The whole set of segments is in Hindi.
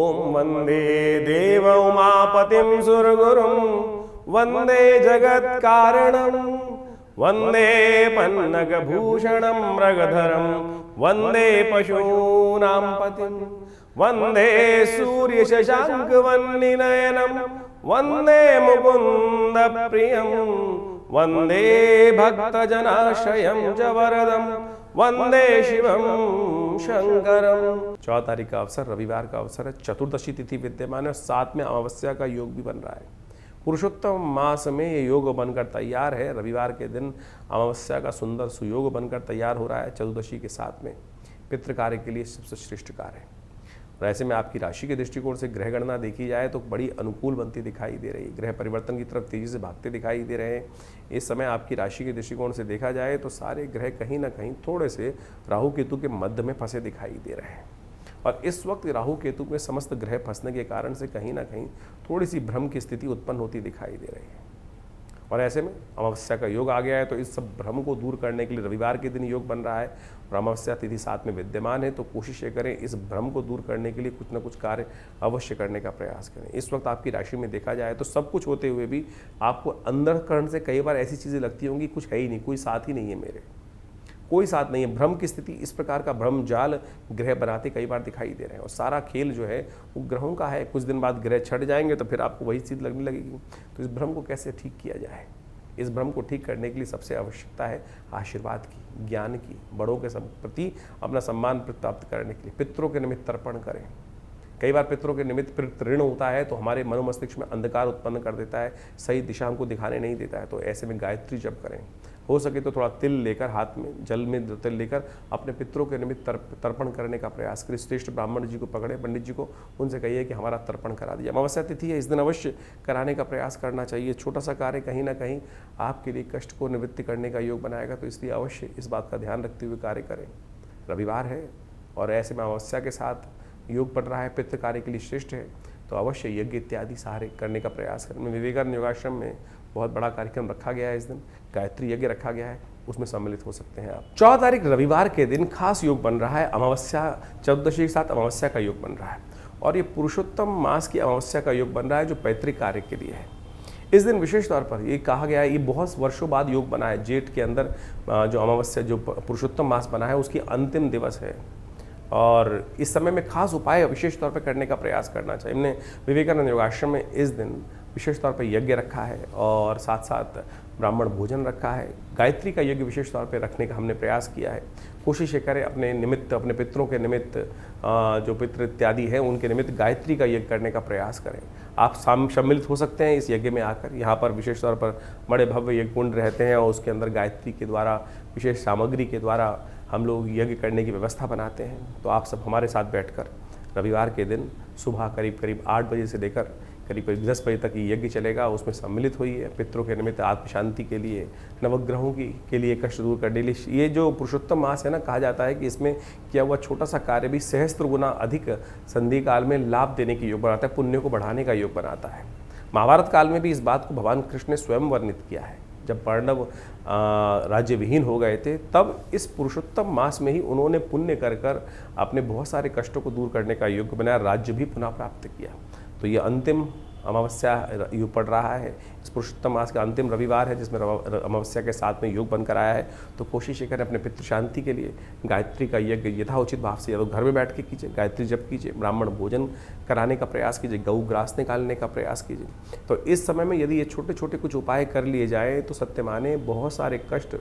ओम वंदे देव उमापतिं सुरगुरुं वंदे जगत कारणं वंदे पन्नगभूषणं मृगधरं वंदे पशूनां पतिं वंदे सूर्यशशाङ्कवह्निनयनं वंदे मुकुन्द प्रियं वंदे भक्तजनाश्रयं च वरदं वंदे शिवं शंकरम। 14 तारीख का अवसर रविवार का अवसर है, चतुर्दशी तिथि विद्यमान है, साथ में अमावस्या का योग भी बन रहा है। पुरुषोत्तम मास में ये योग बनकर तैयार है। रविवार के दिन अमावस्या का सुंदर सुयोग बनकर तैयार हो रहा है चतुर्दशी के साथ में। पितृ कार्य के लिए सबसे श्रेष्ठ कार्य है। और ऐसे में आपकी राशि के दृष्टिकोण से ग्रह गणना देखी जाए तो बड़ी अनुकूल बनती दिखाई दे रही है। ग्रह परिवर्तन की तरफ तेजी से भागते दिखाई दे रहे हैं। इस समय आपकी राशि के दृष्टिकोण से देखा जाए तो सारे ग्रह कहीं ना कहीं थोड़े से राहु केतु के मध्य में फंसे दिखाई दे रहे हैं। और इस वक्त राहु केतु में समस्त ग्रह फंसने के कारण से कहीं ना कहीं थोड़ी सी भ्रम की स्थिति उत्पन्न होती दिखाई दे रही है। और ऐसे में अमावस्या का योग आ गया है, तो इस सब भ्रम को दूर करने के लिए रविवार के दिन योग बन रहा है और अमावस्या तिथि साथ में विद्यमान है। तो कोशिश ये करें इस भ्रम को दूर करने के लिए कुछ ना कुछ कार्य अवश्य करने का प्रयास करें। इस वक्त आपकी राशि में देखा जाए तो सब कुछ होते हुए भी आपको अंतःकरण से कई बार ऐसी चीज़ें लगती होंगी कुछ है ही नहीं, कोई साथ ही नहीं है, मेरे कोई साथ नहीं है। भ्रम की स्थिति, इस प्रकार का भ्रम जाल ग्रह बनाते कई बार दिखाई दे रहे हैं। और सारा खेल जो है वो ग्रहों का है। कुछ दिन बाद ग्रह छट जाएंगे तो फिर आपको वही चीज़ लगने लगेगी। तो इस भ्रम को कैसे ठीक किया जाए? इस भ्रम को ठीक करने के लिए सबसे आवश्यकता है आशीर्वाद की, ज्ञान की, बड़ों के प्रति अपना सम्मान प्राप्त करने के लिए पितरों के निमित्त तर्पण करें। कई बार पितरों के निमित्त ऋण होता है तो हमारे मनोमस्तिष्क में अंधकार उत्पन्न कर देता है, सही दिशा हमको दिखाने नहीं देता है। तो ऐसे में गायत्री जप करें। हो सके तो थोड़ा तिल लेकर हाथ में, जल में तिल लेकर अपने पितरों के निमित्त तर्पण करने का प्रयास करें। श्रेष्ठ ब्राह्मण जी को पकड़े, पंडित जी को, उनसे कहिए कि हमारा तर्पण करा दीजिए। अमावस्या तिथि है, इस दिन अवश्य कराने का प्रयास करना चाहिए। छोटा सा कार्य कहीं ना कहीं आपके लिए कष्ट को निवृत्ति करने का योग बनाएगा। तो इसलिए अवश्य इस बात का ध्यान रखते हुए कार्य करें। रविवार है और ऐसे में अमावस्या के साथ योग पड़ रहा है, पितृ कार्य के लिए श्रेष्ठ है। तो अवश्य यज्ञ इत्यादि सारे करने का प्रयास करें। विवेकानंद योगाश्रम में बहुत बड़ा कार्यक्रम रखा गया है। इस दिन गायत्री यज्ञ रखा गया है, उसमें सम्मिलित हो सकते हैं आप। 14 तारीख रविवार के दिन खास योग बन रहा है। अमावस्या चतुर्दशी के साथ अमावस्या का योग बन रहा है और ये पुरुषोत्तम मास की अमावस्या का योग बन रहा है जो पैतृक कार्य के लिए है। इस दिन विशेष तौर पर ये कहा गया है, ये बहुत वर्षों बाद योग बना है। जेठ के अंदर जो अमावस्या, जो पुरुषोत्तम मास बना है, उसकी अंतिम दिवस है और इस समय में खास उपाय विशेष तौर पर करने का प्रयास करना चाहिए। हमने विवेकानंद योगाश्रम में इस दिन विशेष तौर पर यज्ञ रखा है और साथ साथ ब्राह्मण भोजन रखा है। गायत्री का यज्ञ विशेष तौर पर रखने का हमने प्रयास किया है। कोशिश ये करें अपने निमित्त, अपने पितरों के निमित्त, जो पितृ इत्यादि हैं उनके निमित्त गायत्री का यज्ञ करने का प्रयास करें। आप सम्मिलित हो सकते हैं इस यज्ञ में आकर। यहाँ पर विशेष तौर पर बड़े भव्य यज्ञ कुंड रहते हैं और उसके अंदर गायत्री के द्वारा, विशेष सामग्री के द्वारा हम लोग यज्ञ करने की व्यवस्था बनाते हैं। तो आप सब हमारे साथ बैठकर रविवार के दिन सुबह करीब 8 बजे से लेकर करीब 10 बजे तक ये यज्ञ चलेगा, उसमें सम्मिलित हुई है। पितरों के निमित्त, आत्म शांति के लिए, नवग्रहों के लिए कष्ट दूर करने के लिए। ये जो पुरुषोत्तम मास है ना, कहा जाता है कि इसमें किया हुआ छोटा सा कार्य भी सहस्त्र गुना अधिक संधि काल में लाभ देने की योग बनाता है, पुण्य को बढ़ाने का योग बनाता है। महाभारत काल में भी इस बात को भगवान कृष्ण ने स्वयं वर्णित किया है। जब पांडव राज्य विहीन हो गए थे तब इस पुरुषोत्तम मास में ही उन्होंने पुण्य कर अपने बहुत सारे कष्टों को दूर करने का योग बनाया, राज्य भी पुनः प्राप्त किया। तो ये अंतिम अमावस्या योग पड़ रहा है। इस पुरुषोत्तम मास का अंतिम रविवार है जिसमें अमावस्या के साथ में योग बनकर आया है। तो कोशिश ये करें अपने पितृ शांति के लिए गायत्री का यज्ञ यथाउचित भाव से, या तो घर में बैठ के कीजिए, गायत्री जप कीजिए, ब्राह्मण भोजन कराने का प्रयास कीजिए, गौ ग्रास निकालने का प्रयास कीजिए। तो इस समय में यदि ये छोटे छोटे कुछ उपाय कर लिए जाएँ तो सत्य माने बहुत सारे कष्ट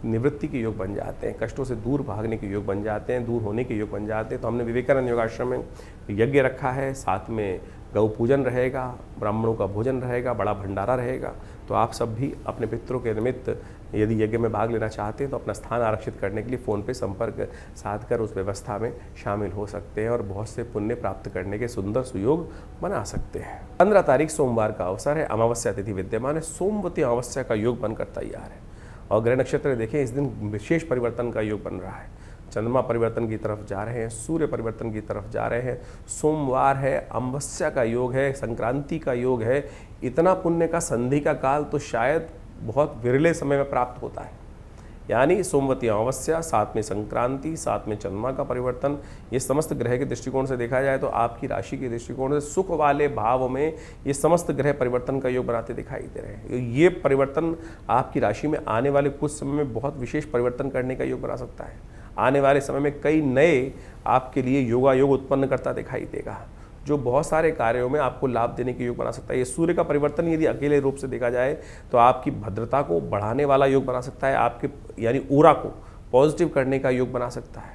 निवृत्ति के योग बन जाते हैं, कष्टों से दूर भागने के योग बन जाते हैं, दूर होने के योग बन जाते हैं। तो हमने विवेकानंद योगाश्रम में यज्ञ रखा है, साथ में गौ पूजन रहेगा, ब्राह्मणों का भोजन रहेगा, बड़ा भंडारा रहेगा। तो आप सब भी अपने पितरों के निमित्त यदि यज्ञ में भाग लेना चाहते हैं तो अपना स्थान आरक्षित करने के लिए फ़ोन पे संपर्क साध कर उस व्यवस्था में शामिल हो सकते हैं और बहुत से पुण्य प्राप्त करने के सुंदर सुयोग बना सकते हैं। 15 तारीख सोमवार का अवसर है, अमावस्या तिथि विद्यमान है, सोमवती अमावस्या का योग बनकर तैयार है। और ग्रह नक्षत्र देखें, इस दिन विशेष परिवर्तन का योग बन रहा है। चंद्रमा परिवर्तन की तरफ जा रहे हैं, सूर्य परिवर्तन की तरफ जा रहे हैं। सोमवार है, अमावस्या का योग है, संक्रांति का योग है। इतना पुण्य का संधि का काल तो शायद बहुत विरले समय में प्राप्त होता है। यानी सोमवती अमावस्या, साथ में संक्रांति, साथ में चंद्रमा का परिवर्तन, ये समस्त ग्रह के दृष्टिकोण से देखा जाए तो आपकी राशि के दृष्टिकोण से सुख वाले भाव में ये समस्त ग्रह परिवर्तन का योग बनाते दिखाई दे रहे हैं। ये परिवर्तन आपकी राशि में आने वाले कुछ समय में बहुत विशेष परिवर्तन करने का योग बना सकता है। आने वाले समय में कई नए आपके लिए योगायोग उत्पन्न करता दिखाई देगा, जो बहुत सारे कार्यों में आपको लाभ देने के योग बना सकता है। ये सूर्य का परिवर्तन यदि अकेले रूप से देखा जाए तो आपकी भद्रता को बढ़ाने वाला योग बना सकता है, आपके यानी ऊरा को पॉजिटिव करने का योग बना सकता है।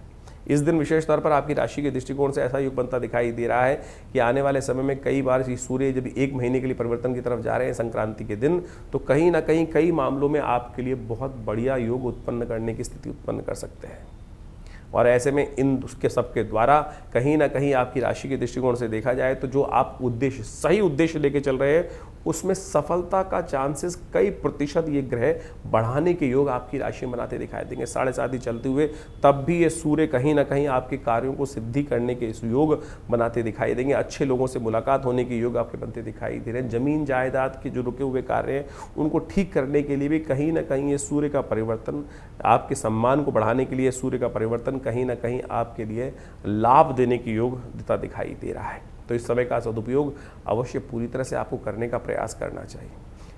इस दिन विशेष तौर पर आपकी राशि के दृष्टिकोण से ऐसा योग बनता दिखाई दे रहा है कि आने वाले समय में कई बार सूर्य जब 1 महीने के लिए परिवर्तन की तरफ जा रहे हैं संक्रांति के दिन, तो कहीं ना कहीं कई मामलों में आपके लिए बहुत बढ़िया योग उत्पन्न करने की स्थिति उत्पन्न कर सकते हैं। और ऐसे में इन उसके सबके द्वारा कहीं ना कहीं आपकी राशि के दृष्टिकोण से देखा जाए तो जो आप उद्देश्य, सही उद्देश्य लेके चल रहे हैं, उसमें सफलता का चांसेस कई प्रतिशत ये ग्रह बढ़ाने के योग आपकी राशि में बनाते दिखाई देंगे। 7.5 चलते हुए तब भी ये सूर्य कहीं ना कहीं आपके कार्यों को सिद्धि करने के इस योग बनाते दिखाई देंगे। अच्छे लोगों से मुलाकात होने के योग आपके बनते दिखाई दे रहे हैं। जमीन जायदाद के जो रुके हुए कार्य हैं उनको ठीक करने के लिए भी कहीं ना कहीं ये सूर्य का परिवर्तन, आपके सम्मान को बढ़ाने के लिए सूर्य का परिवर्तन कहीं ना कहीं आपके लिए लाभ देने की योग देता दिखाई दे रहा है। तो इस समय का सदुपयोग अवश्य पूरी तरह से आपको करने का प्रयास करना चाहिए।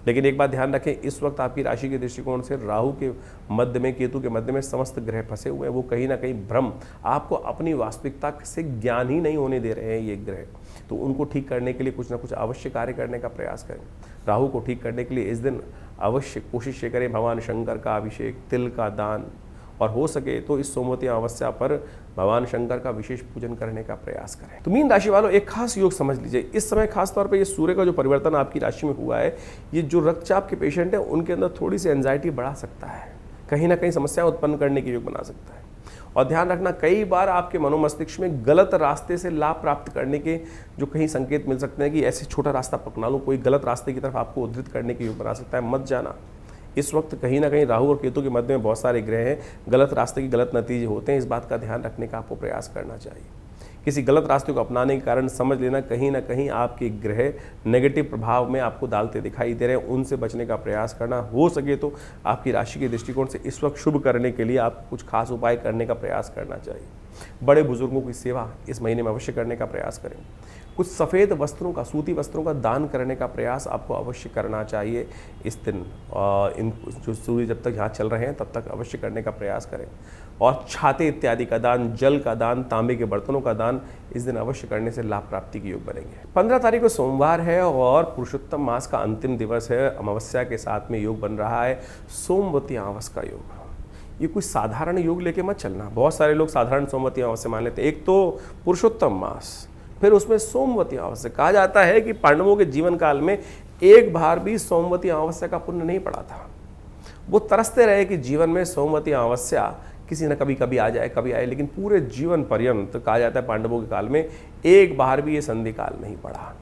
लेकिन एक बात ध्यान रखें, इस वक्त आपकी राशि के दृष्टिकोण से राहु के मध्य में, केतु के मध्य में समस्त ग्रह फंसे हुए हैं। वो कहीं ना कहीं भ्रम, आपको अपनी वास्तविकता से ज्ञान ही नहीं होने दे रहे हैं ये ग्रह। तो उनको ठीक करने के लिए कुछ ना कुछ अवश्य कार्य करने का प्रयास करें। राहु को ठीक करने के लिए इस दिन अवश्य कोशिश करें भगवान शंकर का अभिषेक, तिल का दान, और हो सके तो इस सोमवती अमावस्या पर भगवान शंकर का विशेष पूजन करने का प्रयास करें। तो मीन राशि वालों, एक खास योग समझ लीजिए। इस समय खास तौर पे ये सूर्य का जो परिवर्तन आपकी राशि में हुआ है, ये जो रक्तचाप के पेशेंट हैं उनके अंदर थोड़ी सी एंजाइटी बढ़ा सकता है, कहीं ना कहीं समस्या उत्पन्न करने के योग बना सकता है। और ध्यान रखना, कई बार आपके मनोमस्तिष्क में गलत रास्ते से लाभ प्राप्त करने के जो कहीं संकेत मिल सकते हैं कि ऐसे छोटा रास्ता पकड़ा लो, कोई गलत रास्ते की तरफ आपको उद्धृत करने के योग बना सकता है। मत जाना। इस वक्त कहीं ना कहीं राहु और केतु के मध्य में बहुत सारे ग्रह हैं, गलत रास्ते के गलत नतीजे होते हैं। इस बात का ध्यान रखने का आपको प्रयास करना चाहिए। किसी गलत रास्ते को अपनाने के कारण समझ लेना कहीं ना कहीं आपके ग्रह नेगेटिव प्रभाव में आपको डालते दिखाई दे रहे हैं, उनसे बचने का प्रयास करना। हो सके तो आपकी राशि के दृष्टिकोण से इस वक्त शुभ करने के लिए आप कुछ खास उपाय करने का प्रयास करना चाहिए। बड़े बुजुर्गों की सेवा इस महीने में अवश्य करने का प्रयास करें। कुछ सफ़ेद वस्त्रों का, सूती वस्त्रों का दान करने का प्रयास आपको अवश्य करना चाहिए इस दिन। इन जो सूर्य जब तक यहाँ चल रहे हैं तब तक अवश्य करने का प्रयास करें। और छाते इत्यादि का दान, जल का दान, तांबे के बर्तनों का दान इस दिन अवश्य करने से लाभ प्राप्ति के योग बनेंगे। 15 तारीख को सोमवार है और पुरुषोत्तम मास का अंतिम दिवस है। अमावस्या के साथ में योग बन रहा है सोमवती अमावस्या का योग। ये कोई साधारण योग लेके मत चलना। बहुत सारे लोग साधारण सोमवती अमावस्या मान लेते हैं। एक तो पुरुषोत्तम मास, फिर उसमें सोमवती अमावस्या। कहा जाता है कि पांडवों के जीवन काल में एक बार भी सोमवती अमावस्या का पुण्य नहीं पड़ा था। वो तरसते रहे कि जीवन में सोमवती अमावस्या किसी न कभी कभी आ जाए, कभी आए, लेकिन पूरे जीवन पर्यंत कहा जाता है पांडवों के काल में एक बार भी ये संधि काल नहीं पड़ा।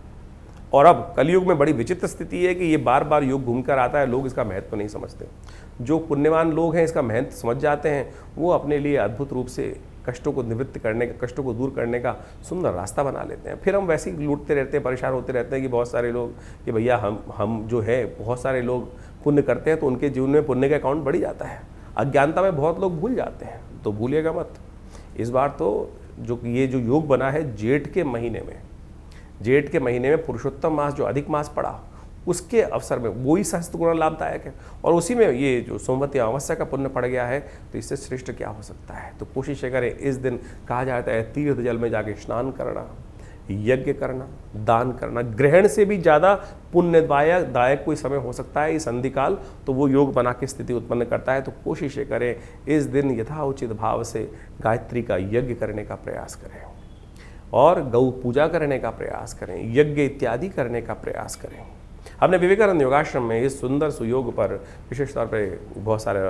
और अब कलयुग में बड़ी विचित्र स्थिति है कि ये बार बार योग घूमकर आता है, लोग इसका महत्व नहीं समझते। जो पुण्यवान लोग हैं इसका महत्व समझ जाते हैं, वो अपने लिए अद्भुत रूप से कष्टों को निवृत्त करने का, कष्टों को दूर करने का सुंदर रास्ता बना लेते हैं। फिर हम वैसे ही लूटते रहते हैं, परेशान होते रहते हैं कि बहुत सारे लोग कि भैया हम जो है, बहुत सारे लोग पुण्य करते हैं तो उनके जीवन में पुण्य का अकाउंट बढ़ जाता है। अज्ञानता में बहुत लोग भूल जाते हैं, तो भूलिएगा मत। इस बार तो ये जो योग बना है जेठ के महीने में पुरुषोत्तम मास जो अधिक मास पड़ा उसके अवसर में वही सहस्त्र गुना लाभदायक है, और उसी में ये जो सोमवती अमावस्या का पुण्य पड़ गया है, तो इससे श्रेष्ठ क्या हो सकता है। तो कोशिश करें इस दिन, कहा जाता है तीर्थ जल में जाके स्नान करना, यज्ञ करना, दान करना, ग्रहण से भी ज़्यादा पुण्यदायक कोई समय हो सकता है इस संधि काल, तो वो योग बना के स्थिति उत्पन्न करता है। तो कोशिश करें इस दिन यथाउचित भाव से गायत्री का यज्ञ करने का प्रयास करें और गौ पूजा करने का प्रयास करें, यज्ञ इत्यादि करने का प्रयास करें। हमने विवेकानंद योगाश्रम में इस सुंदर सुयोग पर विशेष तौर पर बहुत सारे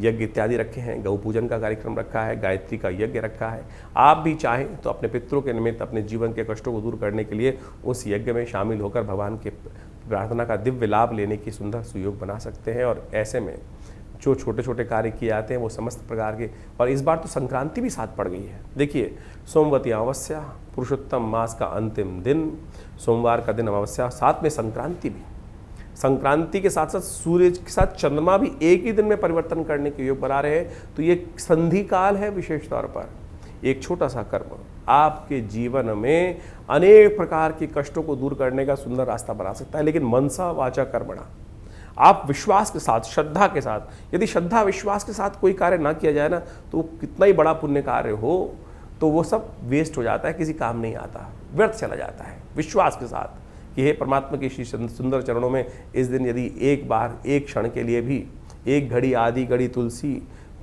यज्ञ इत्यादि रखे हैं, गौ पूजन का कार्यक्रम रखा है, गायत्री का यज्ञ रखा है। आप भी चाहें तो अपने पितरों के निमित्त अपने जीवन के कष्टों को दूर करने के लिए उस यज्ञ में शामिल होकर भगवान के प्रार्थना का दिव्य लाभ लेने की सुंदर सुयोग बना सकते हैं। और ऐसे में जो छोटे छोटे कार्य किए जाते हैं वो समस्त प्रकार के, और इस बार तो संक्रांति भी साथ पड़ गई है। देखिए, सोमवती अमावस्या, पुरुषोत्तम मास का अंतिम दिन, सोमवार का दिन अमावस्या, साथ में संक्रांति भी। संक्रांति के साथ साथ सूर्य के साथ चंद्रमा भी एक ही दिन में परिवर्तन करने के योग बना रहे हैं। तो ये संधि काल है। विशेष तौर पर एक छोटा सा कर्म आपके जीवन में अनेक प्रकार के कष्टों को दूर करने का सुंदर रास्ता बना सकता है। लेकिन मनसा वाचा कर्मणा, आप विश्वास के साथ, श्रद्धा के साथ, यदि श्रद्धा विश्वास के साथ कोई कार्य ना किया जाए ना, तो कितना ही बड़ा पुण्य कार्य हो तो वो सब वेस्ट हो जाता है, किसी काम नहीं आता, व्यर्थ चला जाता है। विश्वास के साथ कि हे परमात्मा के श्री सुंदर चरणों में इस दिन यदि एक बार, एक क्षण के लिए भी, एक घड़ी आदि घड़ी तुलसी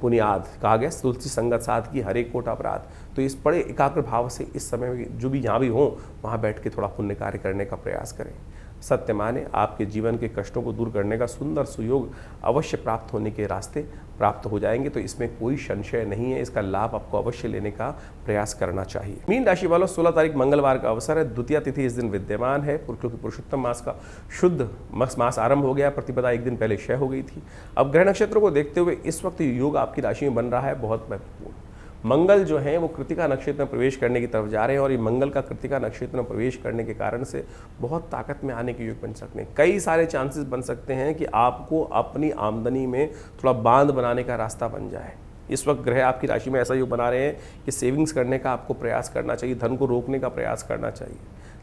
पुनियाद कहा गया, तुलसी संगत साथ की हर एक कोट अपराध। तो इस बड़े एकाग्र भाव से इस समय में जो भी यहाँ भी हो वहाँ बैठ के थोड़ा पुण्य कार्य करने का प्रयास करें। सत्य माने आपके जीवन के कष्टों को दूर करने का सुंदर सुयोग अवश्य प्राप्त होने के रास्ते प्राप्त हो जाएंगे। तो इसमें कोई संशय नहीं है, इसका लाभ आपको अवश्य लेने का प्रयास करना चाहिए। मीन राशि वालों, 16 तारीख मंगलवार का अवसर है। द्वितीया तिथि इस दिन विद्यमान है, क्योंकि पुरुषोत्तम मास का शुद्ध मास आरंभ हो गया। प्रतिपदा एक दिन पहले क्षय हो गई थी। अब ग्रह नक्षत्रों को देखते हुए इस वक्त योग आपकी राशि में बन रहा है बहुत महत्वपूर्ण। मंगल जो है वो कृतिका नक्षत्र में प्रवेश करने की तरफ जा रहे हैं और ये मंगल का कृतिका नक्षत्र में प्रवेश करने के कारण से बहुत ताकत में आने के योग बन सकते हैं। कई सारे चांसेस बन सकते हैं कि आपको अपनी आमदनी में थोड़ा बांध बनाने का रास्ता बन जाए। इस वक्त ग्रह आपकी राशि में ऐसा योग बना रहे हैं कि सेविंग्स करने का आपको प्रयास करना चाहिए, धन को रोकने का प्रयास करना चाहिए।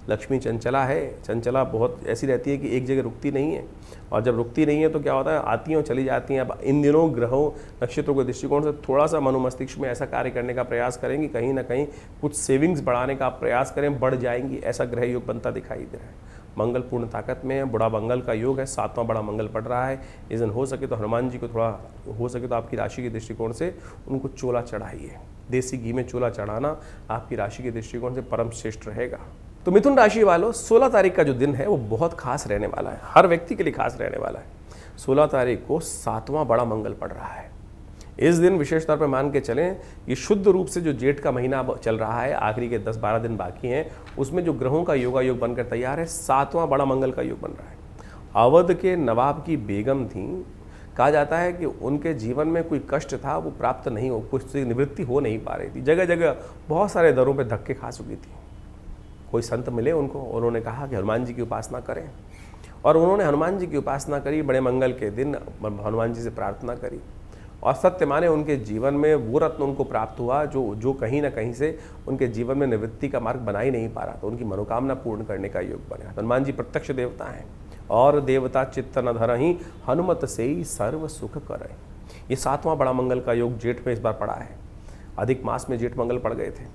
लक्ष्मी चंचला है, चंचला बहुत ऐसी रहती है कि एक जगह रुकती नहीं है, और जब रुकती नहीं है तो क्या होता है, आती हैं और चली जाती हैं। अब इन दिनों ग्रहों नक्षत्रों के दृष्टिकोण से थोड़ा सा मनोमस्तिष्क में ऐसा कार्य करने का प्रयास करेंगे, कहीं ना कहीं कुछ सेविंग्स बढ़ाने का प्रयास करें, बढ़ जाएंगी, ऐसा ग्रह योग बनता दिखाई दे रहा है। मंगल पूर्ण ताकत में है, बड़ा मंगल का योग है, 7वां बड़ा मंगल पड़ रहा है। इस दिन हो सके तो हनुमान जी को थोड़ा, हो सके तो आपकी राशि के दृष्टिकोण से उनको चोला चढ़ाइए। देसी घी में चोला चढ़ाना आपकी राशि के दृष्टिकोण से परम श्रेष्ठ रहेगा। तो मिथुन राशि वालों, 16 तारीख का जो दिन है वो बहुत खास रहने वाला है, हर व्यक्ति के लिए खास रहने वाला है। 16 तारीख को 7वां बड़ा मंगल पड़ रहा है। इस दिन विशेष तौर पर मान के चलें, ये शुद्ध रूप से जो जेठ का महीना चल रहा है, आखिरी के 10-12 दिन बाकी हैं, उसमें जो ग्रहों का योगा योग बनकर तैयार है, 7वां बड़ा मंगल का योग बन रहा है। अवध के नवाब की बेगम थी, कहा जाता है कि उनके जीवन में कोई कष्ट था वो प्राप्त नहीं हो, कुछ निवृत्ति हो नहीं पा रही थी, जगह जगह बहुत सारे दरों पर धक्के खा चुकी थी। कोई संत मिले उनको, उन्होंने कहा कि हनुमान जी की उपासना करें, और उन्होंने हनुमान जी की उपासना करी। बड़े मंगल के दिन हनुमान जी से प्रार्थना करी, और सत्य माने उनके जीवन में वो रत्न उनको प्राप्त हुआ जो कहीं ना कहीं से उनके जीवन में निवृत्ति का मार्ग बना ही नहीं पा रहा, तो उनकी मनोकामना पूर्ण करने का योग बना। हनुमान जी प्रत्यक्ष देवता हैं, और देवता चित्त न धरहि हनुमत से ही सर्व सुख करे। ये 7वां बड़ा मंगल का योग जेठ में इस बार पड़ा है। अधिक मास में जेठ मंगल पड़ गए थे,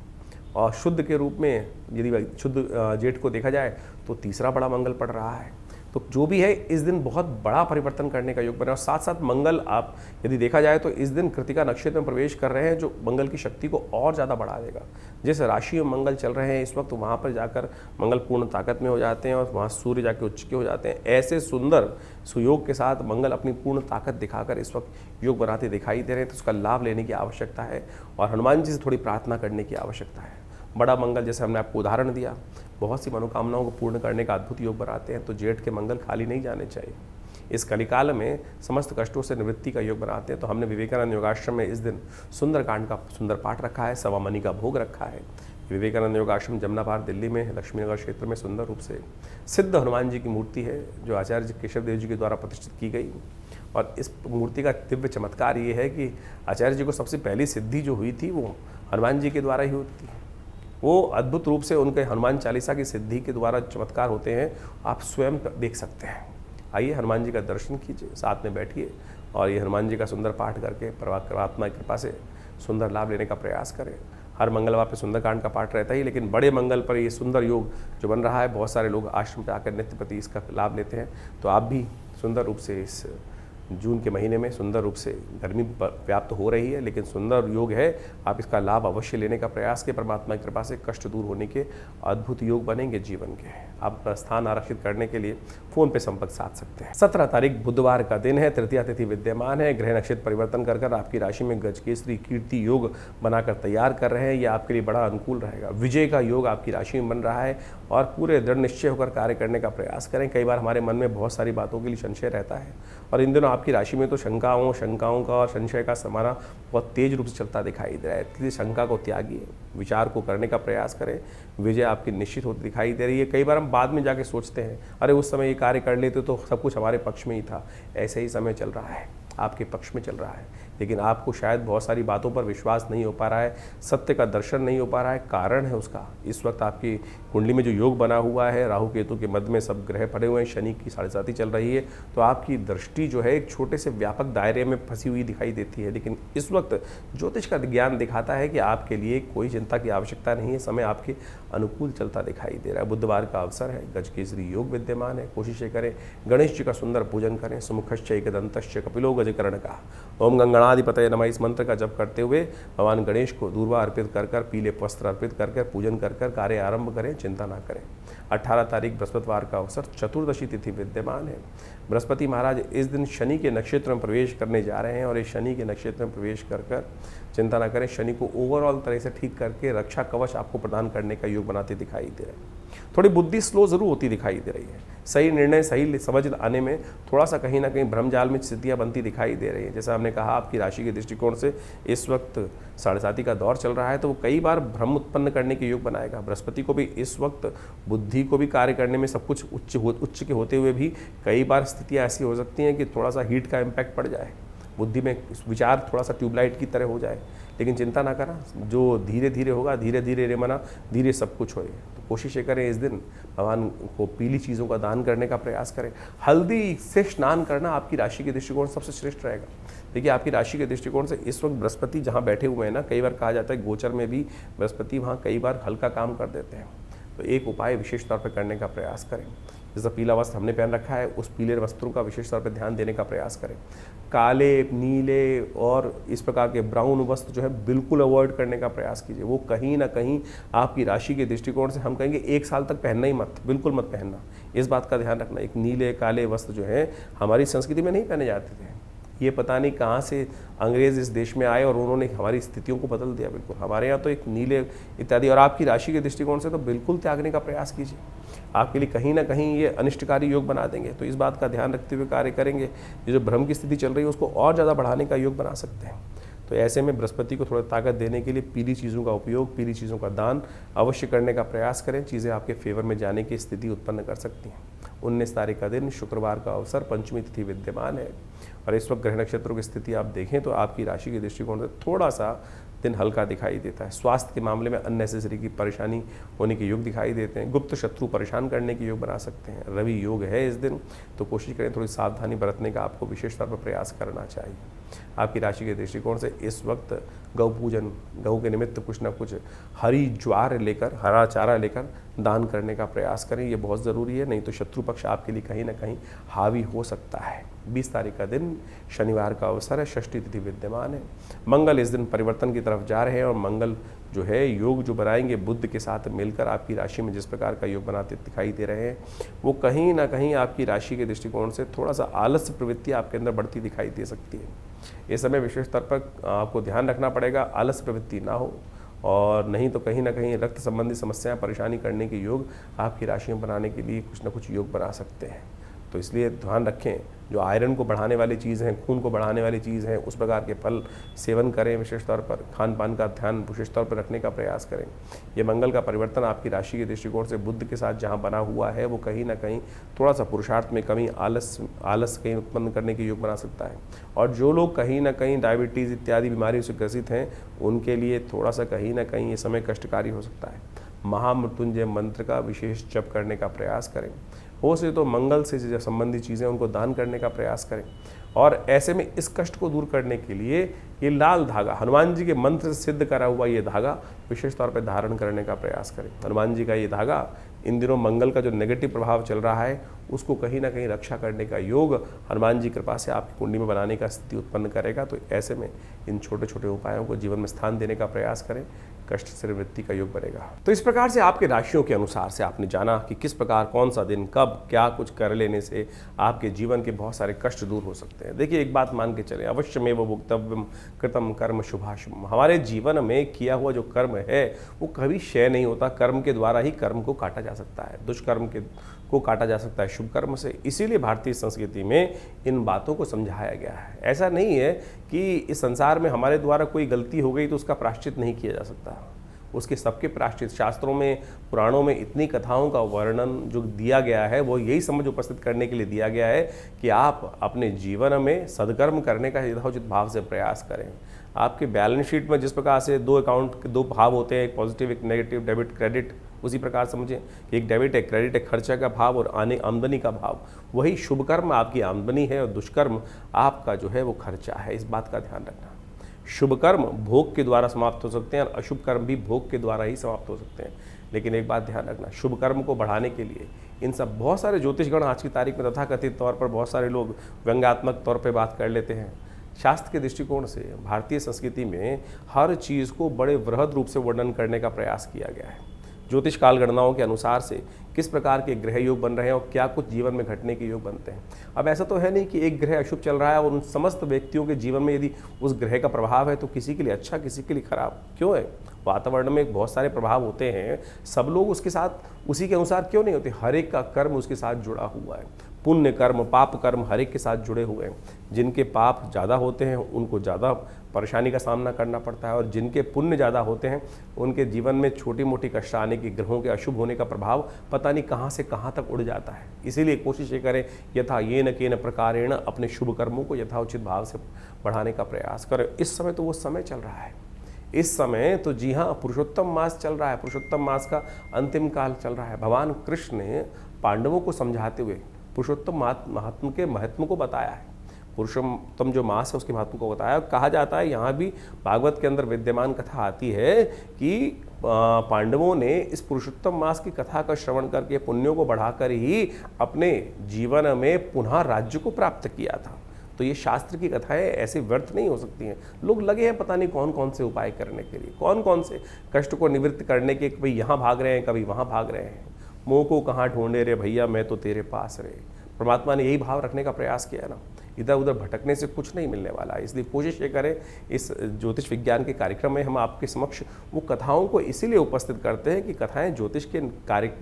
और शुद्ध के रूप में यदि शुद्ध जेठ को देखा जाए तो 3रा बड़ा मंगल पड़ रहा है। तो जो भी है, इस दिन बहुत बड़ा परिवर्तन करने का योग बना। और साथ साथ मंगल, आप यदि देखा जाए तो इस दिन कृतिका नक्षत्र में प्रवेश कर रहे हैं, जो मंगल की शक्ति को और ज़्यादा बढ़ा देगा। जिस राशि में मंगल चल रहे हैं इस वक्त, वहाँ पर जाकर मंगल पूर्ण ताकत में हो जाते हैं, और वहाँ सूर्य जाके उच्च के हो जाते हैं। ऐसे सुंदर सुयोग के साथ मंगल अपनी पूर्ण ताकत दिखाकर इस वक्त योग बनाते दिखाई दे रहे हैं। तो उसका लाभ लेने की आवश्यकता है, और हनुमान जी से थोड़ी प्रार्थना करने की आवश्यकता है। बड़ा मंगल, जैसे हमने आपको उदाहरण दिया, बहुत सी मनोकामनाओं को पूर्ण करने का अद्भुत योग बनाते हैं। तो जेठ के मंगल खाली नहीं जाने चाहिए। इस कलिकाल में समस्त कष्टों से निवृत्ति का योग बनाते हैं। तो हमने विवेकानंद योगाश्रम में इस दिन सुंदरकांड का सुंदर पाठ रखा है, सवा मणि का भोग रखा है। विवेकानंद योगाश्रम जमुना पार दिल्ली में लक्ष्मीनगर क्षेत्र में सुंदर रूप से सिद्ध हनुमान जी की मूर्ति है, जो आचार्य केशव देव जी के द्वारा प्रतिष्ठित की गई। और इस मूर्ति का दिव्य चमत्कार ये है कि आचार्य जी को सबसे पहली सिद्धि जो हुई थी वो हनुमान जी के द्वारा ही होती है। वो अद्भुत रूप से उनके हनुमान चालीसा की सिद्धि के द्वारा चमत्कार होते हैं, आप स्वयं देख सकते हैं। आइए हनुमान जी का दर्शन कीजिए, साथ में बैठिए, और ये हनुमान जी का सुंदर पाठ करके परमात्मा की कृपा से सुंदर लाभ लेने का प्रयास करें। हर मंगलवार पे सुंदरकांड का पाठ रहता ही, लेकिन बड़े मंगल पर ये सुंदर योग जो बन रहा है, बहुत सारे लोग आश्रम पर आकर नित्य प्रति इसका लाभ लेते हैं। तो आप भी सुंदर रूप से इस जून के महीने में सुंदर रूप से, गर्मी व्याप्त हो रही है लेकिन सुंदर योग है, आप इसका लाभ अवश्य लेने का प्रयास के, परमात्मा की कृपा से कष्ट दूर होने के अद्भुत योग बनेंगे जीवन के। आप अपना स्थान आरक्षित करने के लिए फ़ोन पे संपर्क साध सकते हैं। 17 तारीख बुधवार का दिन है, तृतीया तिथि विद्यमान है। ग्रह नक्षत्र परिवर्तन कर आपकी राशि में गजकेसरी कीर्ति योग बनाकर तैयार कर रहे हैं। यह आपके लिए बड़ा अनुकूल रहेगा। विजय का योग आपकी राशि में बन रहा है, और पूरे दृढ़ निश्चय होकर कार्य करने का प्रयास करें। कई बार हमारे मन में बहुत सारी बातों के लिए संशय रहता है, और इन दिनों आपकी राशि में तो शंकाओं का और संशय का समाना बहुत तेज रूप से चलता दिखाई दे रहा है। इसलिए शंका को त्यागिए, विचार को करने का प्रयास करें, विजय आपकी निश्चित होती दिखाई दे रही है। कई बार हम बाद में जाके सोचते हैं, अरे उस समय ये कार्य कर लेते तो सब कुछ हमारे पक्ष में ही था। ऐसे ही समय चल रहा है, आपके पक्ष में चल रहा है, लेकिन आपको शायद बहुत सारी बातों पर विश्वास नहीं हो पा रहा है, सत्य का दर्शन नहीं हो पा रहा है। कारण है उसका, इस वक्त आपकी कुंडली में जो योग बना हुआ है, राहु केतु के मध्य में सब ग्रह पड़े हुए हैं, शनि की 7.5 चल रही है, तो आपकी दृष्टि जो है एक छोटे से व्यापक दायरे में फंसी हुई दिखाई देती है। लेकिन इस वक्त ज्योतिष का ज्ञान दिखाता है कि आपके लिए कोई चिंता की आवश्यकता नहीं है, समय आपके अनुकूल चलता दिखाई दे रहा है। बुधवार का अवसर है, गजकेसरी योग विद्यमान है, कोशिशें करें गणेश जी का सुंदर पूजन करें। सुमुखश्च एकदंतश्च कपिलो गजकर्ण का ओम गंगणाधिपतये नमः इस मंत्र का जप करते हुए भगवान गणेश को दूर्वा अर्पित कर कर, पीले वस्त्र अर्पित कर कर, पूजन कर कर कार्य आरंभ करें, चिंता ना करें। 18 तारीख बृहस्पतिवार का अवसर, चतुर्दशी तिथि विद्यमान है। बृहस्पति महाराज इस दिन शनि के नक्षत्र में प्रवेश करने जा रहे हैं और इस शनि के नक्षत्र में प्रवेश कर कर चिंता ना करें, शनि को ओवरऑल तरह से ठीक करके रक्षा कवच आपको प्रदान करने का योग बनाते दिखाई दे रहे हैं। थोड़ी बुद्धि स्लो जरूर होती दिखाई दे रही है, सही निर्णय सही समझ आने में थोड़ा सा कहीं ना कहीं भ्रमजाल में स्थितियां बनती दिखाई दे रही हैं। जैसा हमने कहा, आपकी राशि के दृष्टिकोण से इस वक्त 7.5 का दौर चल रहा है, तो वो कई बार भ्रम उत्पन्न करने के योग बनाएगा। बृहस्पति को भी इस वक्त बुद्धि को भी कार्य करने में सब कुछ उच्च के होते हुए भी कई बार स्थितियाँ ऐसी हो सकती हैं कि थोड़ा सा हीट का इम्पैक्ट पड़ जाए, बुद्धि में विचार थोड़ा सा ट्यूबलाइट की तरह हो जाए। लेकिन चिंता ना करना, जो धीरे धीरे होगा, धीरे धीरे रे मना धीरे सब कुछ होए। तो कोशिश करें इस दिन भगवान को पीली चीज़ों का दान करने का प्रयास करें। हल्दी से स्नान करना आपकी राशि के दृष्टिकोण सबसे श्रेष्ठ रहेगा। देखिए, आपकी राशि के दृष्टिकोण से इस वक्त बृहस्पति जहाँ बैठे हुए हैं ना, कई बार कहा जाता है गोचर में भी बृहस्पति वहाँ कई बार हल्का काम कर देते हैं। तो एक उपाय विशेष तौर पर करने का प्रयास करें। जैसा पीला वस्त्र हमने पहन रखा है, उस पीले वस्त्रों का विशेष तौर पर ध्यान देने का प्रयास करें। काले, नीले और इस प्रकार के ब्राउन वस्त्र जो है बिल्कुल अवॉइड करने का प्रयास कीजिए। वो कहीं ना कहीं आपकी राशि के दृष्टिकोण से हम कहेंगे 1 साल तक पहनना ही मत, बिल्कुल मत पहनना। इस बात का ध्यान रखना। एक नीले काले वस्त्र जो है हमारी संस्कृति में नहीं पहने जाते थे। ये पता नहीं कहाँ से अंग्रेज़ इस देश में आए और उन्होंने हमारी स्थितियों को बदल दिया। बिल्कुल हमारे यहाँ तो एक नीले इत्यादि, और आपकी राशि के दृष्टिकोण से तो बिल्कुल त्यागने का प्रयास कीजिए। आपके लिए कहीं ना कहीं ये अनिष्टकारी योग बना देंगे। तो इस बात का ध्यान रखते हुए कार्य करेंगे। ये जो भ्रम की स्थिति चल रही है उसको और ज़्यादा बढ़ाने का योग बना सकते हैं। तो ऐसे में बृहस्पति को थोड़ा ताकत देने के लिए पीली चीज़ों का उपयोग, पीली चीज़ों का दान अवश्य करने का प्रयास करें। चीज़ें आपके फेवर में जाने की स्थिति उत्पन्न कर सकती हैं। 19 तारीख का दिन, शुक्रवार का अवसर, पंचमी तिथि विद्यमान है और इस वक्त ग्रह नक्षत्रों की स्थिति आप देखें तो आपकी राशि के दृष्टिकोण से थोड़ा सा दिन हल्का दिखाई देता है। स्वास्थ्य के मामले में अननेसेसरी की परेशानी होने के योग दिखाई देते हैं। गुप्त शत्रु परेशान करने के योग बना सकते हैं। रवि योग है इस दिन, तो कोशिश करें थोड़ी सावधानी बरतने का आपको विशेष तौर पर प्रयास करना चाहिए। आपकी राशि के दृष्टिकोण से इस वक्त गौ पूजन, गौ के निमित्त कुछ ना कुछ हरी ज्वार लेकर, हरा चारा लेकर दान करने का प्रयास करें। ये बहुत ज़रूरी है, नहीं तो शत्रु पक्ष आपके लिए कहीं ना कहीं हावी हो सकता है। 20 तारीख का दिन, शनिवार का अवसर है, षष्ठी तिथि विद्यमान है। मंगल इस दिन परिवर्तन की तरफ जा रहे हैं और मंगल जो है योग जो बनाएंगे बुध के साथ मिलकर आपकी राशि में जिस प्रकार का योग बनाते दिखाई दे रहे हैं, वो कहीं ना कहीं आपकी राशि के दृष्टिकोण से थोड़ा सा आलस्य प्रवृत्ति आपके अंदर बढ़ती दिखाई दे सकती है। इस समय विशेष तौर पर आपको ध्यान रखना पड़ेगा, आलस्य प्रवृत्ति ना हो, और नहीं तो कहीं ना कहीं रक्त संबंधी समस्याएं परेशानी करने के योग आपकी राशि में बनाने के लिए कुछ ना कुछ योग बना सकते हैं। तो इसलिए ध्यान रखें, जो आयरन को बढ़ाने वाली चीज़ हैं, खून को बढ़ाने वाली चीज़ हैं, उस प्रकार के फल सेवन करें। विशेष तौर पर खान पान का ध्यान विशेष तौर पर रखने का प्रयास करें। ये मंगल का परिवर्तन आपकी राशि के दृष्टिकोण से बुध के साथ जहाँ बना हुआ है, वो कहीं ना कहीं थोड़ा सा पुरुषार्थ में कमी, आलस कहीं उत्पन्न करने के योग बना सकता है। और जो लोग कहीं ना कहीं डायबिटीज़ इत्यादि बीमारियों से ग्रसित हैं, उनके लिए थोड़ा सा कहीं ना कहीं ये समय कष्टकारी हो सकता है। महामृत्युंजय मंत्र का विशेष जप करने का प्रयास करें। हो सके तो मंगल से जो संबंधित चीज़ें उनको दान करने का प्रयास करें। और ऐसे में इस कष्ट को दूर करने के लिए ये लाल धागा, हनुमान जी के मंत्र से सिद्ध करा हुआ ये धागा विशेष तौर पर धारण करने का प्रयास करें। हनुमान जी का ये धागा इन दिनों मंगल का जो नेगेटिव प्रभाव चल रहा है उसको कहीं ना कहीं रक्षा करने का योग हनुमान जी कृपा से आपकी कुंडली में बनाने का स्थिति उत्पन्न करेगा। तो ऐसे में इन छोटे छोटे उपायों को जीवन में स्थान देने का प्रयास करें। कष्ट से निवृत्ति का योग बनेगा। तो इस प्रकार से आपके राशियों के अनुसार से आपने जाना कि किस प्रकार कौन सा दिन कब क्या कुछ कर लेने से आपके जीवन के बहुत सारे कष्ट दूर हो सकते हैं। देखिए, एक बात मान के चले, अवश्यमेव भोक्तव्यम कृतम कर्म शुभाशुभम। हमारे जीवन में किया हुआ जो कर्म है वो कभी क्षय नहीं होता। कर्म के द्वारा ही कर्म को काटा जा सकता है, दुष्कर्म को काटा जा सकता है शुभ कर्म से। इसीलिए भारतीय संस्कृति में इन बातों को समझाया गया है। ऐसा नहीं है कि इस संसार में हमारे द्वारा कोई गलती हो गई तो उसका प्रायश्चित नहीं किया जा सकता। उसके सबके प्रायश्चित शास्त्रों में, पुराणों में इतनी कथाओं का वर्णन जो दिया गया है वो यही समझ उपस्थित करने के लिए दिया गया है कि आप अपने जीवन में सद्कर्म करने का यथोचित भाव से प्रयास करें। आपके बैलेंस शीट में जिस प्रकार से दो अकाउंट के दो भाव होते हैं, एक पॉजिटिव एक नेगेटिव, डेबिट क्रेडिट, उसी प्रकार समझें कि एक डेबिट है, क्रेडिट है, खर्चा का भाव और आमदनी का भाव। वही शुभ कर्म आपकी आमदनी है और दुष्कर्म आपका जो है वो खर्चा है। इस बात का ध्यान रखना। शुभ कर्म भोग के द्वारा समाप्त हो सकते हैं और अशुभ कर्म भी भोग के द्वारा ही समाप्त हो सकते हैं। लेकिन एक बात ध्यान रखना, शुभ कर्म को बढ़ाने के लिए इन सब बहुत सारे ज्योतिषगण आज की तारीख में तथाकथित तौर पर बहुत सारे लोग व्यंग्यात्मक तौर पर बात कर लेते हैं। शास्त्र के दृष्टिकोण से भारतीय संस्कृति में हर चीज़ को बड़े वृहद रूप से वर्णन करने का प्रयास किया गया है। ज्योतिष काल गणनाओं के अनुसार से किस प्रकार के ग्रह योग बन रहे हैं और क्या कुछ जीवन में घटने के योग बनते हैं। अब ऐसा तो है नहीं कि एक ग्रह अशुभ चल रहा है और उन समस्त व्यक्तियों के जीवन में यदि उस ग्रह का प्रभाव है तो किसी के लिए अच्छा किसी के लिए खराब क्यों है। वातावरण में बहुत सारे प्रभाव होते हैं, सब लोग उसके साथ उसी के अनुसार क्यों नहीं होते। हर एक का कर्म उसके साथ जुड़ा हुआ है। पुण्य कर्म पाप कर्म हर एक के साथ जुड़े हुए हैं। जिनके पाप ज़्यादा होते हैं उनको ज़्यादा परेशानी का सामना करना पड़ता है और जिनके पुण्य ज़्यादा होते हैं उनके जीवन में छोटी मोटी कष्ट आने की, ग्रहों के अशुभ होने का प्रभाव पता नहीं कहाँ से कहाँ तक उड़ जाता है। इसीलिए कोशिश ये करें यथा येन केन प्रकारेण अपने शुभ कर्मों को यथाउचित भाव से बढ़ाने का प्रयास करें। इस समय तो वो समय चल रहा है। इस समय तो जी हाँ, पुरुषोत्तम मास चल रहा है। पुरुषोत्तम मास का अंतिम काल चल रहा है। भगवान कृष्ण ने पांडवों को समझाते हुए पुरुषोत्तम महात्म के महत्व को बताया है। पुरुषोत्तम जो मास है उसके महत्व को बताया। कहा जाता है, यहाँ भी भागवत के अंदर विद्यमान कथा आती है कि पांडवों ने इस पुरुषोत्तम मास की कथा का श्रवण करके पुण्यों को बढ़ाकर ही अपने जीवन में पुनः राज्य को प्राप्त किया था। तो ये शास्त्र की कथाएं ऐसे व्यर्थ नहीं हो सकती हैं। लोग लगे हैं पता नहीं कौन कौन से उपाय करने के लिए, कौन कौन से कष्ट को निवृत्त करने के, कभी यहाँ भाग रहे हैं कभी वहाँ भाग रहे हैं। मोह को कहाँ ढूंढे रे भैया, मैं तो तेरे पास रे। परमात्मा ने यही भाव रखने का प्रयास किया ना। इधर उधर भटकने से कुछ नहीं मिलने वाला है। इसलिए कोशिश ये करें, इस ज्योतिष विज्ञान के कार्यक्रम में हम आपके समक्ष वो कथाओं को इसीलिए उपस्थित करते हैं कि कथाएं ज्योतिष के कार्य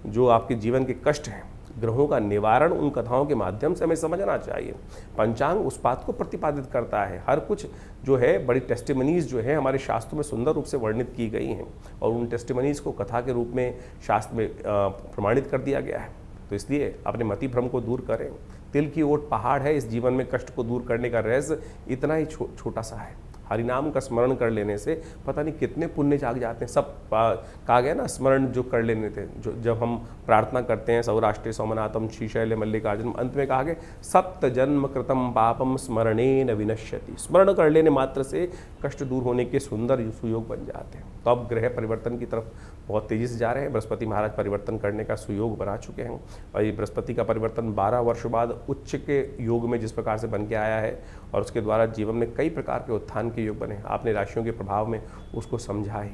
जो आपके जीवन के कष्ट हैं, ग्रहों का निवारण उन कथाओं के माध्यम से हमें समझना चाहिए। पंचांग उस बात को प्रतिपादित करता है। हर कुछ जो है बड़ी टेस्टिमनीज जो है हमारे शास्त्रों में सुंदर रूप से वर्णित की गई हैं और उन टेस्टिमनीज को कथा के रूप में शास्त्र में प्रमाणित कर दिया गया है। तो इसलिए अपने मति भ्रम को दूर करें। तिल की ओट पहाड़ है। इस जीवन में कष्ट को दूर करने का रहस्य इतना ही छोटा सा है। हरिनाम का स्मरण कर लेने से पता नहीं कितने पुण्य जाग जाते हैं। सब कहा गया ना, स्मरण जो कर लेने थे, जो जब हम प्रार्थना करते हैं सौराष्ट्रे सोमनाथम श्रीशैल मल्लिकार्जुन, अंत में कहा गया सप्त जन्म कृतम पापम स्मरणेन विनश्यति। स्मरण कर लेने मात्र से कष्ट दूर होने के सुंदर सुयोग बन जाते हैं। तो अब ग्रह परिवर्तन की तरफ बहुत तेजी से जा रहे हैं। बृहस्पति महाराज परिवर्तन करने का सुयोग बना चुके हैं और ये बृहस्पति का परिवर्तन 12 वर्षों बाद उच्च के योग में जिस प्रकार से बन के आया है और उसके द्वारा जीवन में कई प्रकार के उत्थान के योग बने। आपने राशियों के प्रभाव में उसको समझा ही।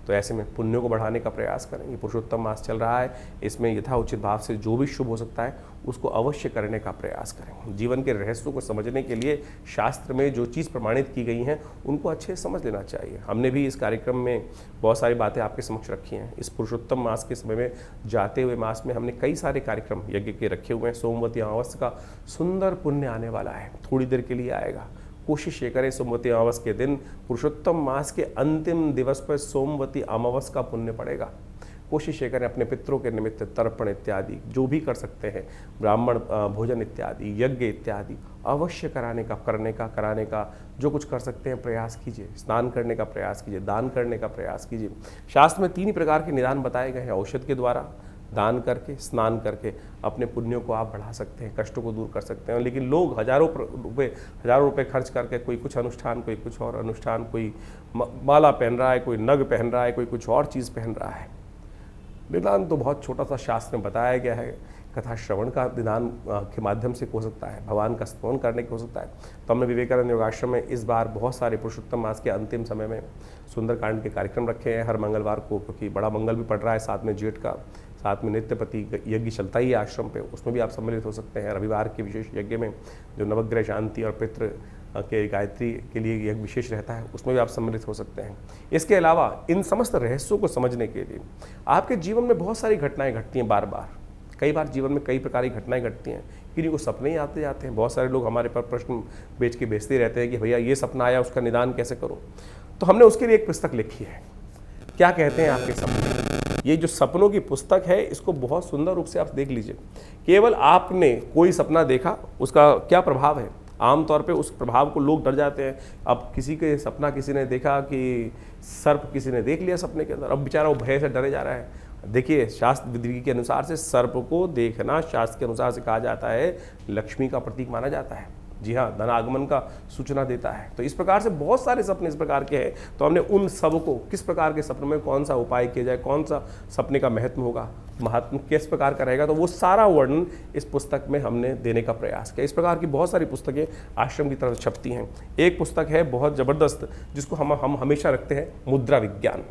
तो ऐसे में पुण्यों को बढ़ाने का प्रयास करें। ये पुरुषोत्तम मास चल रहा है, इसमें यथाउचित भाव से जो भी शुभ हो सकता है उसको अवश्य करने का प्रयास करें। जीवन के रहस्यों को समझने के लिए शास्त्र में जो चीज़ प्रमाणित की गई हैं उनको अच्छे से समझ लेना चाहिए। हमने भी इस कार्यक्रम में बहुत सारी बातें आपके समक्ष रखी हैं। इस पुरुषोत्तम मास के समय में जाते हुए मास में हमने कई सारे कार्यक्रम यज्ञ के रखे हुए हैं। सोमवती अमावस्या का सुंदर पुण्य आने वाला है, थोड़ी देर के लिए आएगा। कोशिश ये करें सोमवती अमावस्या के दिन, पुरुषोत्तम मास के अंतिम दिवस पर सोमवती अमावस्या का पुण्य पड़ेगा। कोशिश ये करें अपने पितरों के निमित्त तर्पण इत्यादि जो भी कर सकते हैं, ब्राह्मण भोजन इत्यादि, यज्ञ इत्यादि अवश्य कराने का जो कुछ कर सकते हैं प्रयास कीजिए। स्नान करने का प्रयास कीजिए, दान करने का प्रयास कीजिए। शास्त्र में 3 ही प्रकार के निदान बताए गए हैं। औषध के द्वारा, दान करके, स्नान करके अपने पुण्यों को आप बढ़ा सकते हैं, कष्टों को दूर कर सकते हैं। लेकिन लोग हजारों रुपए खर्च करके कोई कुछ अनुष्ठान, कोई कुछ और अनुष्ठान, कोई माला पहन रहा है, कोई नग पहन रहा है, कोई कुछ और चीज़ पहन रहा है। निदान तो बहुत छोटा सा शास्त्र में बताया गया है, कथा श्रवण का निदान के माध्यम से हो सकता है, भगवान का स्तवन करने के हो सकता है। तो हमने विवेकानंद योगाश्रम में इस बार बहुत सारे पुरुषोत्तम मास के अंतिम समय में सुंदरकांड के कार्यक्रम रखे हैं हर मंगलवार को, क्योंकि बड़ा मंगल भी पड़ रहा है, साथ में जेठ का, साथ में नित्यपति यज्ञ चलता ही है आश्रम पे, उसमें भी आप सम्मिलित हो सकते हैं। रविवार के विशेष यज्ञ में जो नवग्रह शांति और पितृ के गायत्री के लिए यज्ञ विशेष रहता है, उसमें भी आप सम्मिलित हो सकते हैं। इसके अलावा इन समस्त रहस्यों को समझने के लिए आपके जीवन में बहुत सारी घटनाएं घटती हैं बार बार, कई बार जीवन में कई प्रकार की घटनाएं घटती हैं, किन्हीं को सपने ही आते जाते हैं। बहुत सारे लोग हमारे पर प्रश्न बेच के भेजते रहते हैं कि भैया ये सपना आया, उसका निदान कैसे करूं। तो हमने उसके लिए एक पुस्तक लिखी है, क्या कहते हैं आपके सपने। ये जो सपनों की पुस्तक है, इसको बहुत सुंदर रूप से आप देख लीजिए। केवल आपने कोई सपना देखा, उसका क्या प्रभाव है। आमतौर पे उस प्रभाव को लोग डर जाते हैं। अब किसी के सपना किसी ने देखा कि सर्प किसी ने देख लिया सपने के अंदर, अब बेचारा वो भय से डरे जा रहा है। देखिए, शास्त्र विधि के अनुसार से सर्प को देखना शास्त्र के अनुसार से कहा जाता है लक्ष्मी का प्रतीक माना जाता है। जी हाँ, धनागमन का सूचना देता है। तो इस प्रकार से बहुत सारे सपने इस प्रकार के हैं। तो हमने उन सब को, किस प्रकार के सपनों में कौन सा उपाय किया जाए, कौन सा सपने का महत्व होगा, महात्म किस प्रकार का रहेगा, तो वो सारा वर्णन इस पुस्तक में हमने देने का प्रयास किया। इस प्रकार की बहुत सारी पुस्तकें आश्रम की तरफ छपती हैं। एक पुस्तक है बहुत ज़बरदस्त, जिसको हम हमेशा रखते हैं, मुद्रा विज्ञान।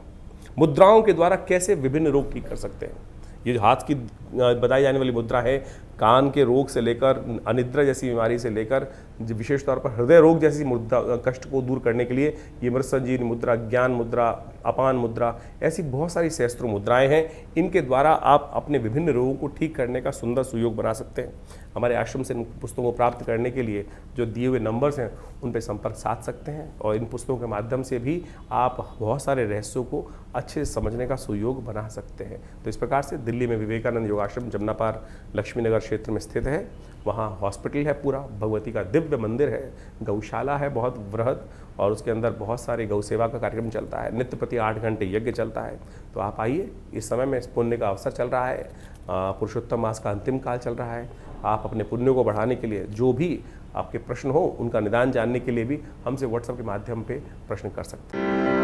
मुद्राओं के द्वारा कैसे विभिन्न रोग ठीक कर सकते हैं। ये जो हाथ की बताई जाने वाली मुद्रा है, कान के रोग से लेकर अनिद्रा जैसी बीमारी से लेकर विशेष तौर पर हृदय रोग जैसी मुद्रा कष्ट को दूर करने के लिए ये मृत संजीवनी मुद्रा, ज्ञान मुद्रा, अपान मुद्रा, ऐसी बहुत सारी सहस्त्रों मुद्राएं हैं। इनके द्वारा आप अपने विभिन्न रोगों को ठीक करने का सुंदर सुयोग बना सकते हैं। हमारे आश्रम से इन पुस्तकों को प्राप्त करने के लिए जो दिए हुए नंबर्स हैं उन पर संपर्क साध सकते हैं, और इन पुस्तकों के माध्यम से भी आप बहुत सारे रहस्यों को अच्छे से समझने का सुयोग बना सकते हैं। तो इस प्रकार से दिल्ली में विवेकानंद योगाश्रम जमनापार लक्ष्मी नगर क्षेत्र में स्थित है। वहाँ हॉस्पिटल है, पूरा भगवती का दिव्य मंदिर है, गौशाला है बहुत वृहद, और उसके अंदर बहुत सारे गौ सेवा का कार्यक्रम चलता है, नित्य प्रति 8 घंटे यज्ञ चलता है। तो आप आइए, इस समय में पुण्य का अवसर चल रहा है, पुरुषोत्तम मास का अंतिम काल चल रहा है। आप अपने पुण्यों को बढ़ाने के लिए जो भी आपके प्रश्न हो, उनका निदान जानने के लिए भी हमसे व्हाट्सएप के माध्यम पे प्रश्न कर सकते हैं।